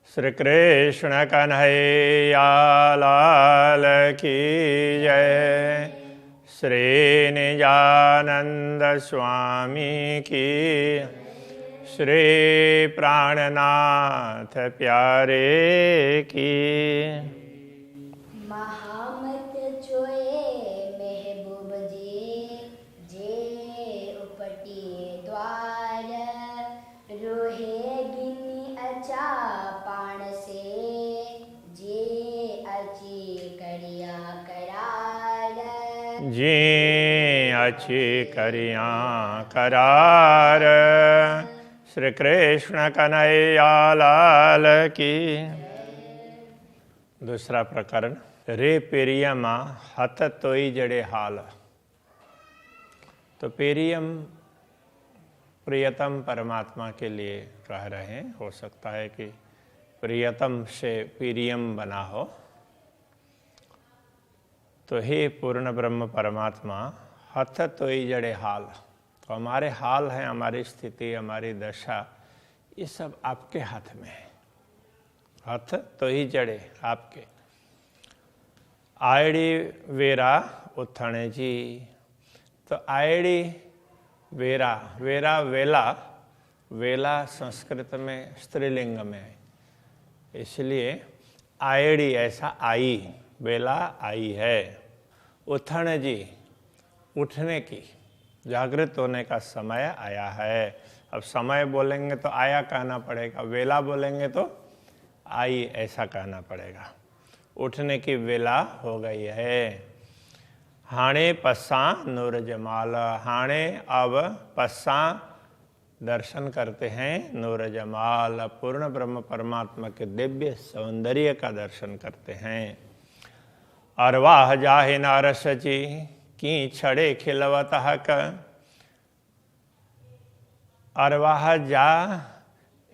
श्री कृष्ण कन्हैया लाल की जय। श्री निजानंद स्वामी की, श्री प्राणनाथ प्यारे की। महामत जोए महबूब जी जे उपटिए द्वार, रोहे गिनी अचा पाण से जे अची करिया करार। जी अच्छी करिया करार। श्री कृष्ण कन्हैया लाल की। दूसरा प्रकरण। रे पेरियमा हत तोई जड़े हाल। तो पेरियम प्रियतम परमात्मा के लिए कह रहे हैं। हो सकता है कि प्रियतम से पेरियम बना हो। तो हे पूर्ण ब्रह्म परमात्मा, हथ तोई जड़े हाल। तो हमारे हाल हैं, हमारी स्थिति, हमारी दशा, ये सब आपके हाथ में है। हथ तो ही जड़े आपके। आयड़ी वेरा उथणे जी। तो आयड़ी वेरा, वेरा वेला, वेला संस्कृत में स्त्रीलिंग में है, इसलिए आयड़ी ऐसा आई, वेला आई है। उथण जी, उठने की, जागृत होने का समय आया है। अब समय बोलेंगे तो आया कहना पड़ेगा, वेला बोलेंगे तो आई ऐसा कहना पड़ेगा। उठने की वेला हो गई है। हाणे पस्सा नूर जमाल। हाणे अब पस्सा दर्शन करते हैं नूर जमाल, पूर्ण ब्रह्म परमात्मा के दिव्य सौंदर्य का दर्शन करते हैं। अरवाह जाहे नारस जी की छड़े खिलवत हक। अरवाह जा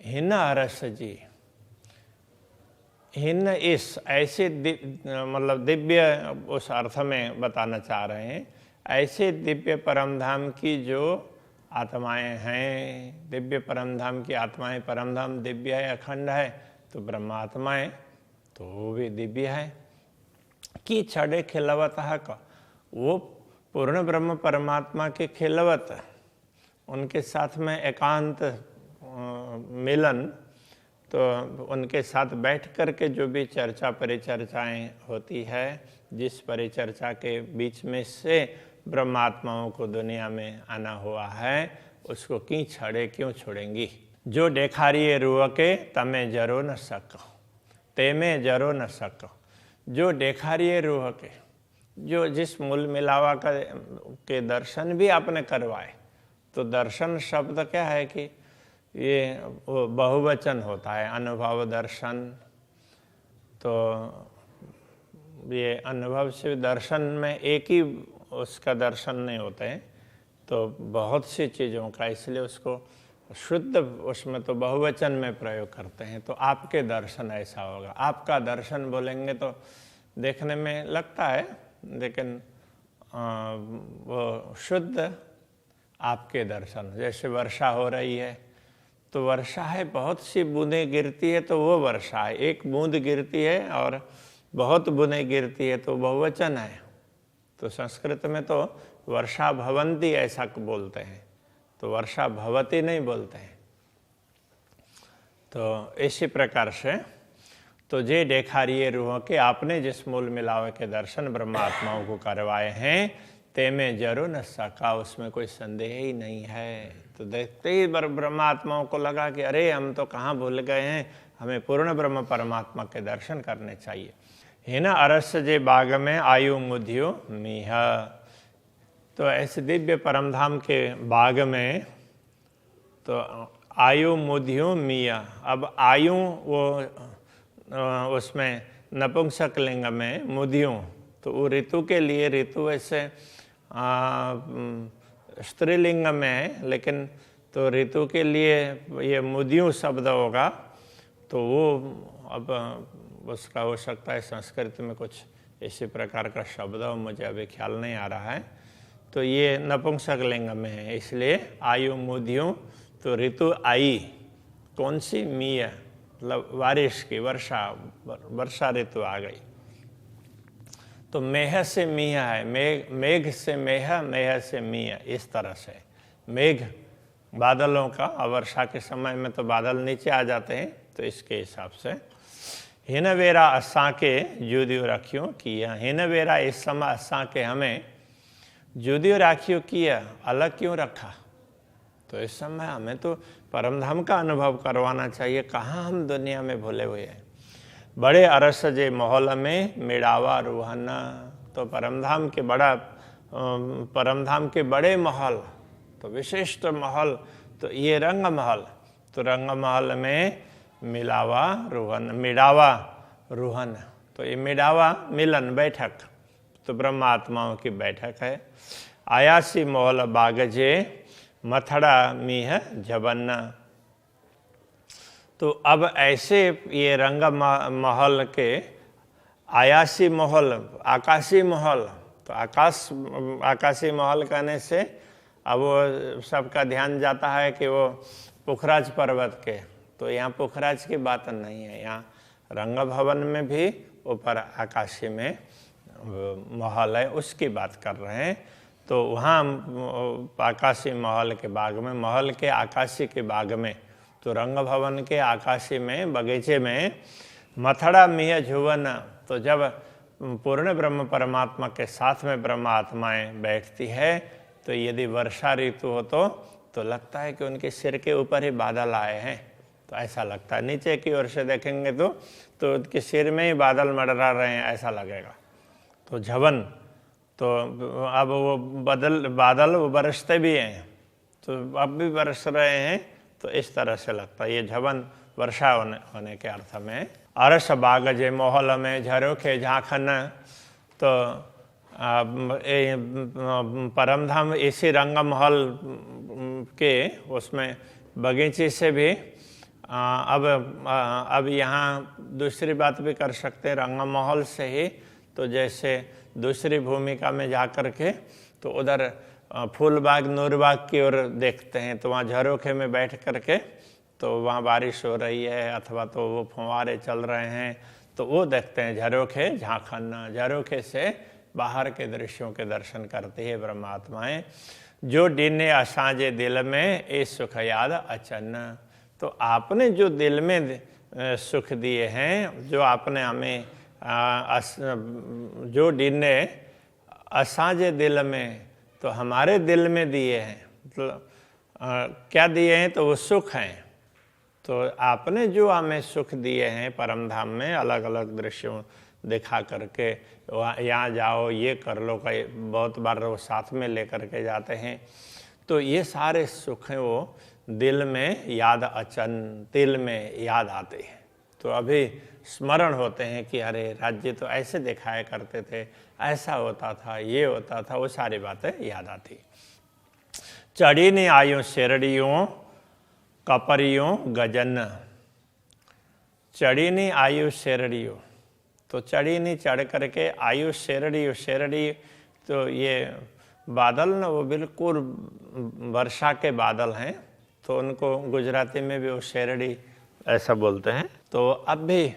हिन अरस जी, हिन इस ऐसे मतलब दिव्य उस अर्थ में बताना चाह रहे हैं। ऐसे दिव्य परमधाम की जो आत्माएं हैं, दिव्य परमधाम की आत्माएं, परमधाम दिव्य है, अखंड है, तो ब्रह्मात्माएं तो वो भी दिव्य है। की छड़े खिलवत हक, वो पूर्ण ब्रह्म परमात्मा के खिलवत, उनके साथ में एकांत मिलन, तो उनके साथ बैठ कर के जो भी चर्चा परिचर्चाएं होती है, जिस परिचर्चा के बीच में से ब्रह्मात्माओं को दुनिया में आना हुआ है, उसको की छड़े क्यों छोड़ेंगी। जो देखारिए रूह के तमें जरो न सको, तेमें जरो न सको। जो देखारिए रूह के, जो जिस मूल मिलावा के दर्शन भी आपने करवाए, तो दर्शन शब्द क्या है कि ये वो बहुवचन होता है, अनुभव दर्शन। तो ये अनुभव से दर्शन में एक ही उसका दर्शन नहीं होते हैं, तो बहुत सी चीज़ों का, इसलिए उसको शुद्ध उसमें तो बहुवचन में प्रयोग करते हैं। तो आपके दर्शन ऐसा होगा। आपका दर्शन बोलेंगे तो देखने में लगता है, लेकिन वो शुद्ध आपके दर्शन। जैसे वर्षा हो रही है, तो वर्षा है, बहुत सी बूंदें गिरती है, तो वो वर्षा है। एक बूंद गिरती है और बहुत बूंदें गिरती है, तो बहुवचन है। तो संस्कृत में तो वर्षा भवंती ऐसा बोलते हैं, तो वर्षा भवती नहीं बोलते हैं। तो इसी प्रकार से तो जे देखारिए रूह के, आपने जिस मूल मिलावे के दर्शन ब्रह्मात्माओं को करवाए हैं, तेमें जरूर न सका, उसमें कोई संदेह ही नहीं है। तो देखते ही ब्रह्मात्माओं को लगा कि अरे हम तो कहाँ भूल गए हैं, हमें पूर्ण ब्रह्म परमात्मा के दर्शन करने चाहिए। हिन अरस जे बाग में आयु मुधियो मीह। तो ऐसे दिव्य परमधाम के बाग में तो आयु मुधियो मीह। अब आयु वो उसमें नपुंसक लिंग में मुधियों, तो वो ऋतु के लिए, ऋतु ऐसे स्त्रीलिंग में है, लेकिन तो ऋतु के लिए ये मुदियों शब्द होगा, तो वो अब उसका हो सकता है संस्कृत में कुछ इसी प्रकार का शब्द हो, मुझे अभी ख्याल नहीं आ रहा है। तो ये नपुंसक लिंग में है, इसलिए आयु मुदियों, तो ऋतु आई कौन सी, मीय, मतलब बारिश की, वर्षा ऋतु आ गई। तो मेह से मीह है, मेघ से मेह, मेह से मीह, इस तरह से मेघ बादलों का, और वर्षा के समय में तो बादल नीचे आ जाते हैं, तो इसके हिसाब से हिन वेरा असा के जुदियो रखियो किया। हिन वेरा इस समय असा के हमें जुदियो राखियो किया, अलग क्यों रखा। तो इस समय हमें तो परमधाम का अनुभव करवाना चाहिए, कहाँ हम दुनिया में भूले हुए हैं। बड़े अरस जे माहौल में मेड़ावा रूहाना, तो परमधाम के बड़े महल, तो विशिष्ट महल, तो ये रंग महल, तो रंग महल में मिलावा रूहन, तो ये मिलावा मिलन बैठक, तो ब्रह्मात्माओं की बैठक है। आयासी मोहल बागजे मथड़ा मीह जबन्ना। तो अब ऐसे ये रंग महल के आयासी महल, आकाशी महल, तो आकाशी महल कहने से अब वो सबका ध्यान जाता है कि वो पुखराज पर्वत के, तो यहाँ पुखराज की बात नहीं है, यहाँ रंग भवन में भी ऊपर आकाशी में महल है, उसकी बात कर रहे हैं। तो वहाँ आकाशी महल के बाग में, महल के आकाशी के बाग में, तो रंग भवन के आकाशी में बगीचे में मथड़ा मिह झुवन, तो जब पूर्ण ब्रह्म परमात्मा के साथ में ब्रह्म आत्माएं बैठती है, तो यदि वर्षा ऋतु हो तो लगता है कि उनके सिर के ऊपर ही बादल आए हैं, तो ऐसा लगता है। नीचे की ओर से देखेंगे तो उनके सिर में ही बादल मंडरा रहे हैं, ऐसा लगेगा। तो झवन, तो अब वो बादल वो बरसते भी हैं, तो अब भी बरस रहे हैं, तो इस तरह से लगता है। ये झवन वर्षा होने के अर्थ में। अरस बाग जे मोहल में झरोखे झांखन, तो परमधाम इसी रंग महल के उसमें बगीचे से भी अब यहाँ दूसरी बात भी कर सकते हैं, रंग महल से ही, तो जैसे दूसरी भूमिका में जा कर के तो उधर फूलबाग नूरबाग की ओर देखते हैं, तो वहाँ झरोखे में बैठ कर के तो वहाँ बारिश हो रही है अथवा तो वो फुहारे चल रहे हैं, तो वो देखते हैं झरोखे झांखन। झरोखे से बाहर के दृश्यों के दर्शन करती है ब्रह्मात्माएं। जो डीने असांजे दिल में ए सुख याद अचन, तो आपने जो दिल में सुख दिए हैं, जो आपने हमें जो डीने असांजे दिल में, तो हमारे दिल में दिए हैं, मतलब क्या दिए हैं, तो वो सुख हैं। तो आपने जो हमें सुख दिए हैं परमधाम में, अलग अलग दृश्यों दिखा करके, यहाँ जाओ ये कर लो, कई बहुत बार वो साथ में लेकर के जाते हैं, तो ये सारे सुख हैं वो दिल में याद अचन, दिल में याद आते हैं। तो अभी स्मरण होते हैं कि अरे राज्य तो ऐसे दिखाया करते थे, ऐसा होता था, ये होता था, वो सारी बातें याद आती। चढ़ी नहीं आयु शेरड़ियों कपरियों गजन, चढ़ी नहीं आयु शेरड़ियों, तो चढ़ी नहीं चढ़ करके आयु शेरड़ी, तो ये बादल ना वो बिल्कुल वर्षा के बादल हैं, तो उनको गुजराती में भी वो शेरड़ी ऐसा बोलते हैं। तो अब भी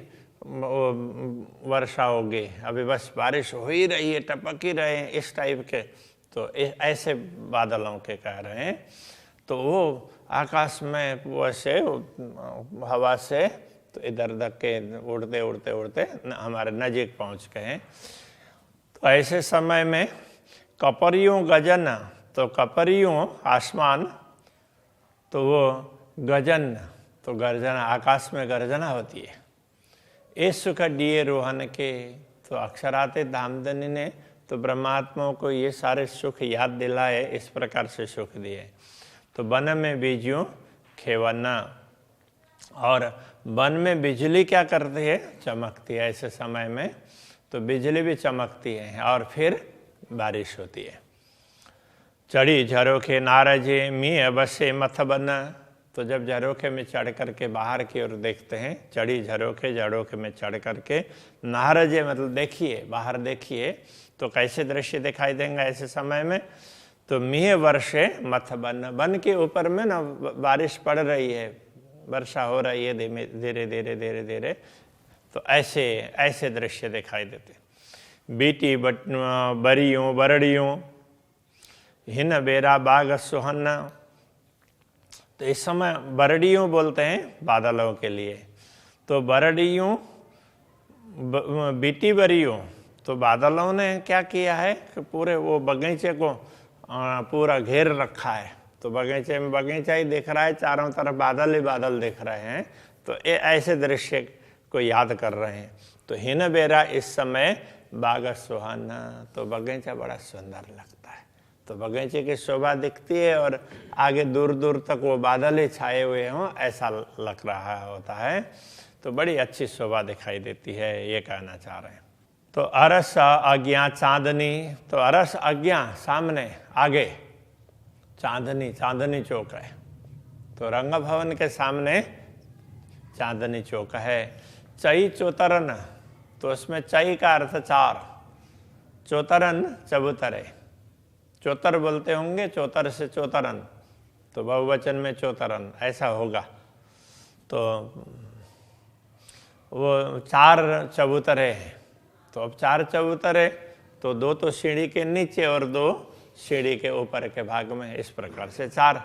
वर्षा होगी, अभी बस बारिश हो ही रही है, टपक ही रहे हैं, इस टाइप के, तो ऐसे बादलों के कह रहे हैं। तो वो आकाश में वो ऐसे हवा से तो इधर उधर के उड़ते उड़ते उड़ते हमारे नजीक पहुंच गए हैं। तो ऐसे समय में कपरियों गजन, तो कपरियों आसमान, तो वो गजन, तो गर्जना, आकाश में गर्जना होती है। ये सुख दिए रोहन के, तो अक्षराते धामधनी ने तो ब्रह्मात्माओं को ये सारे सुख याद दिलाए, इस प्रकार से सुख दिए। तो वन में बीजियों खेवना, और वन में बिजली क्या करती है, चमकती है ऐसे समय में, तो बिजली भी चमकती है और फिर बारिश होती है। चढ़ी झरोखे नारजे मिह बसे मथ बन, तो जब झरोखे में चढ़ करके बाहर की ओर देखते हैं, चढ़ी झरोखे में चढ़ करके नारजे मतलब देखिए, बाहर देखिए, तो कैसे दृश्य दिखाई देंगे ऐसे समय में। तो मिह वर्षे मथ बन, बन के ऊपर में ना बारिश पड़ रही है, वर्षा हो रही है धीरे धीरे धीरे धीरे। तो ऐसे ऐसे दृश्य दिखाई देते। बीटी बरियों बरड़ियों हिन बेरा बाग सुहन्ना। तो इस समय बरड़ियों बोलते हैं बादलों के लिए। तो बरड़ियों बीटी बरियों, तो बादलों ने क्या किया है कि पूरे वो बगीचे को पूरा घेर रखा है। तो बगीचे में बगीचा ही दिख रहा है, चारों तरफ बादल ही बादल दिख रहे हैं। तो ये ऐसे दृश्य को याद कर रहे हैं। तो हिन बेरा इस समय बाग सुहाना, तो बगीचा बड़ा सुंदर लगता है। तो बगीचे की शोभा दिखती है और आगे दूर दूर तक वो बादल ही छाए हुए हों ऐसा लग रहा होता है। तो बड़ी अच्छी शोभा दिखाई देती है, ये कहना चाह रहे हैं। तो अरस आज्ञा चांदनी, तो अरस आज्ञा सामने आगे चांदनी, चांदनी चौक है। तो रंग भवन के सामने चांदनी चौक है। चई चौतरन, तो उसमें चई का अर्थ चार, चौतरन चबूतरे। चौतर बोलते होंगे, चौतर से चौतरन, तो बहुवचन में चौतरन ऐसा होगा। तो वो चार चबूतरे हैं। तो अब चार चबूतरे, तो दो तो सीढ़ी के नीचे और दो सीढ़ी के ऊपर के भाग में, इस प्रकार से चार।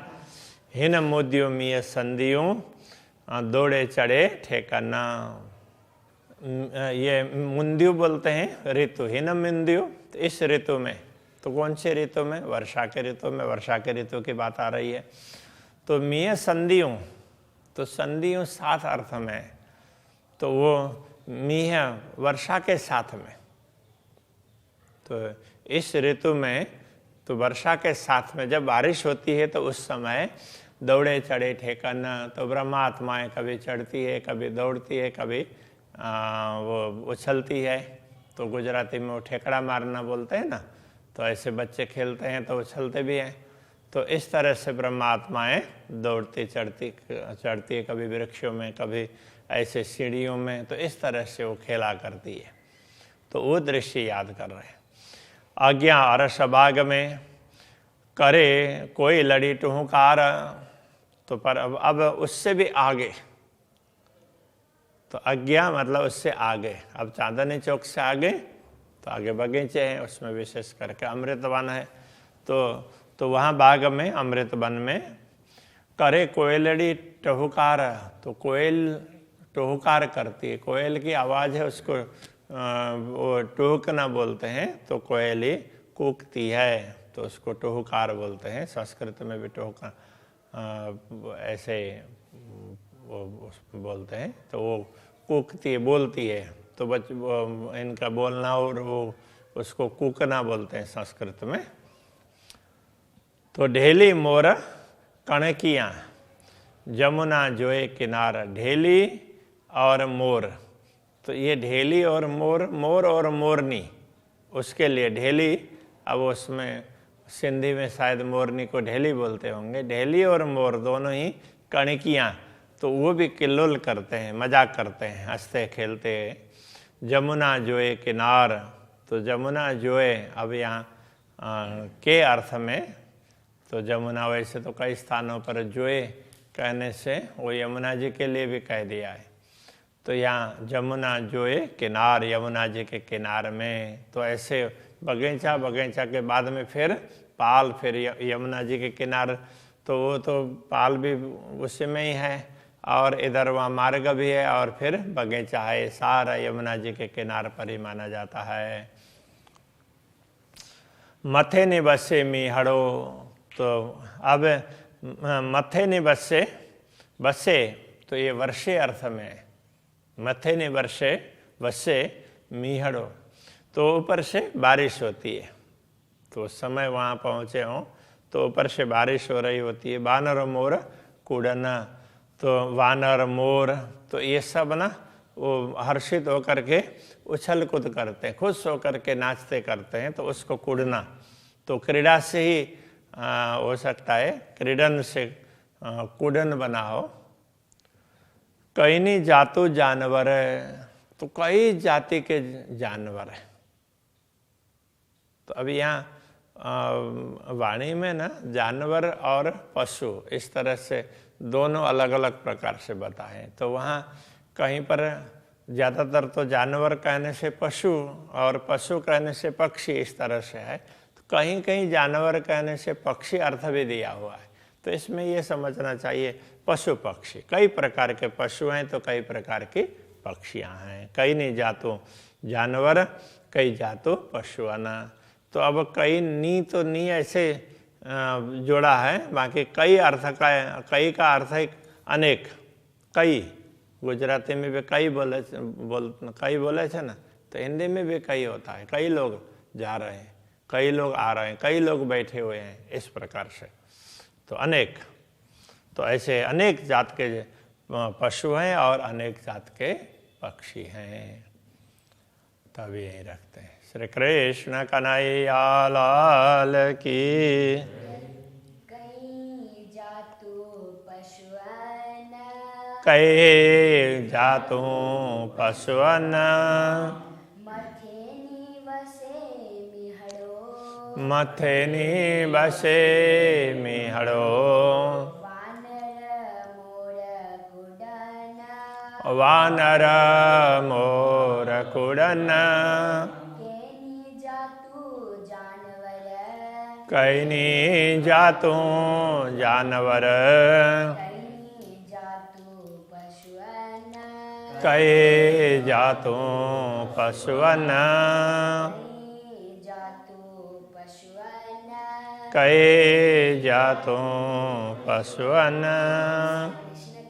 हिन मोदियों मिय संधियों दौड़े चढ़े ठेकाना। ये मुंदियो बोलते हैं ऋतु, हिन मुंदियो। तो इस ऋतु में, तो कौन से ऋतु में? वर्षा के ऋतु में, वर्षा के ऋतु की बात आ रही है। तो मिय संधियों, तो संधियों साथ अर्थ में, तो वो मीह वर्षा के साथ में। तो इस ऋतु में, तो वर्षा के साथ में जब बारिश होती है तो उस समय दौड़े चढ़े ठेकाना। तो ब्रह्मात्माएं कभी चढ़ती है, कभी दौड़ती है, कभी वो उछलती है। तो गुजराती में वो ठेकड़ा मारना बोलते हैं ना। तो ऐसे बच्चे खेलते हैं तो उछलते भी हैं। तो इस तरह से ब्रह्मात्माएं दौड़ती चढ़ती है, कभी वृक्षों में, कभी ऐसे सीढ़ियों में। तो इस तरह से वो खेला करती है। तो वो दृश्य याद कर रहे हैं। आज्ञा अरस बाग में करे कोई लड़ी टुहुकार। तो पर अब उससे भी आगे, तो आज्ञा मतलब उससे आगे। अब चांदनी चौक से आगे, तो आगे बगीचे हैं, उसमें विशेष करके अमृत वन है। तो वहाँ बाग में, अमृत वन में करे कोयलड़ी टहुकार। तो कोयल टहुकार करती है, कोयल की आवाज़ है, उसको वो टहुकना बोलते हैं। तो कोयली कूकती है, तो उसको टहुकार बोलते हैं। संस्कृत में भी टहुका ऐसे वो बोलते हैं। तो वो कूकती है, बोलती है। तो इनका बोलना और वो उसको कूकना बोलते हैं संस्कृत में। तो ढेली मोर कणकियाँ जमुना जोए किनारा। ढेली और मोर, तो ये ढेली और मोर, मोर और मोरनी, उसके लिए ढेली। अब उसमें सिंधी में शायद मोरनी को ढेली बोलते होंगे। ढेली और मोर दोनों ही कणकियाँ, तो वो भी किल्लोल करते हैं, मजाक करते हैं, हंसते खेलते। जमुना जोए किनार, तो जमुना जोए अब यहाँ के अर्थ में। तो जमुना वैसे तो कई स्थानों पर जोए कहने से वो यमुना जी के लिए भी कह दिया है। तो यहाँ जमुना जोए किनार, यमुना जी के किनार में। तो ऐसे बगीचा, बगीचा के बाद में फिर पाल, फिर यमुना जी के किनार। तो वो तो पाल भी उसी में ही है, और इधर वहाँ मार्ग भी है, और फिर बगीचा है। सारा यमुना जी के किनार पर ही माना जाता है। मथे ने बसे मीहड़ो, तो अब मथे ने बसे, बसे तो ये वर्षे अर्थ में। मथे ने वर्षे बसे मीहड़ो, तो ऊपर से बारिश होती है। तो उस समय वहाँ पहुँचे हों तो ऊपर से बारिश हो रही होती है। वानर मोर कूड़ना, तो वानर मोर, तो ये सब ना वो हर्षित होकर के उछल कूद करते हैं, खुश होकर के नाचते करते हैं। तो उसको कूड़ना, तो क्रीड़ा से ही हो सकता है, क्रीडन से कूड़न बनाओ। कई नहीं जातु जानवर, तो कई जाति के जानवर है। तो अभी यहाँ वाणी में ना जानवर और पशु इस तरह से दोनों अलग अलग प्रकार से बताएं। तो वहाँ कहीं पर ज़्यादातर तो जानवर कहने से पशु और पशु कहने से पक्षी इस तरह से है। तो कहीं कहीं जानवर कहने से पक्षी अर्थ भी दिया हुआ है। तो इसमें ये समझना चाहिए पशु पक्षी, कई प्रकार के पशु हैं तो कई प्रकार की पक्षियाँ हैं। कई नहीं जातों जानवर, कई जातों पशुआना। तो अब कई नी तो नी ऐसे जोड़ा है, बाकी कई अर्थ का, कई का अर्थ है अनेक, कई। गुजराती में भी कई कई बोले थे ना, तो हिंदी में भी कई होता है। कई लोग जा रहे हैं, कई लोग आ रहे हैं, कई लोग बैठे हुए हैं, इस प्रकार से। तो अनेक, तो ऐसे अनेक जात के पशु हैं और अनेक जात के पक्षी हैं। तब यही रखते हैं। श्री कृष्ण कन्हैया लाल की। कई जातु पशुअन, कई जातों पशुअन, मथे निवसे मिहड़ो, मथे निवसे मिहड़ो, वानर मोर कुडन, वानर मोर कुडन, केनी जातु जानवर, कैनी जातों जानवर, कई जातु पशुअन, कई जातों पशुअन, कई जातु पशुअन, कई जातों पशुअन। कृष्ण